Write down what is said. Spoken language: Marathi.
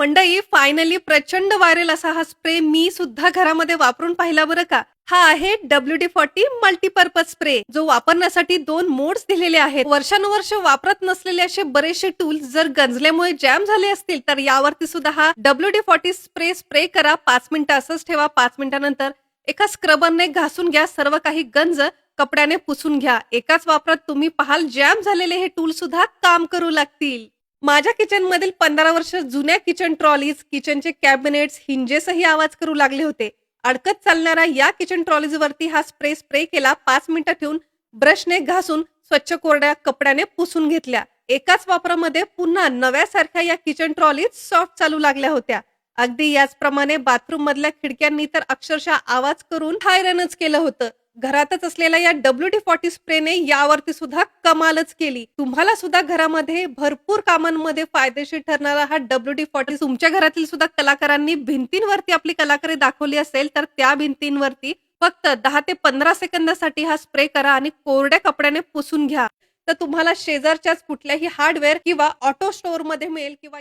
मंडळी, फायनली प्रचंड व्हायरल असा हा स्प्रे मी सुद्धा घरामध्ये वापरून पाहिला बरं का. हा आहे WD-40 मल्टीपर्पज स्प्रे, जो वापरण्यासाठी 2 मोड्स दिलेले आहेत. वर्षानुवर्ष वापरत नसलेले असे बरेचसे टूल्स जर गंजल्यामुळे जॅम झाले असतील, तर यावरती सुद्धा हा WD-40 स्प्रे करा. 5 मिनिटं असंच ठेवा. 5 मिनिटानंतर एका स्क्रबरने घासून घ्या. सर्व काही गंज कपड्याने पुसून घ्या. एकाच वापरात तुम्ही पाहाल जॅम झालेले हे टूल सुद्धा काम करू लागतील. माझ्या किचनमधील 15 वर्ष जुन्या किचन ट्रॉलीज, किचनचे कॅबिनेट्स, हिंजेसही आवाज करू लागले होते. अडकत चालणाऱ्या या किचन ट्रॉलीजवरती हा स्प्रे केला. 5 मिनिटं ठेवून ब्रशने घासून स्वच्छ कोरड्या कपड्याने पुसून घेतल्या. एकाच वापरामध्ये पुन्हा नव्यासारख्या या किचन ट्रॉलीज सॉफ्ट चालू लागल्या होत्या. अगदी याचप्रमाणे बाथरूम मधल्या खिडक्यांनी तर अक्षरशः आवाज करून हायराणच केलं होतं. घरातच असलेल्या या WD-40 स्प्रेने यावरती सुद्धा कमालच केली. तुम्हाला सुद्धा घरामध्ये भरपूर कामांमध्ये फायदेशीर ठरणारा हा WD-40 तुमच्या घरातील सुद्धा कलाकारांनी भिंतींवरती आपली कलाकारी दाखवली असेल, तर त्या भिंतींवरती फक्त 10 ते 15 सेकंदासाठी हा स्प्रे करा आणि कोरड्या कपड्याने पुसून घ्या. तर तुम्हाला शेजारच्याच कुठल्याही हार्डवेअर किंवा ऑटो स्टोअरमध्ये मिळेल किंवा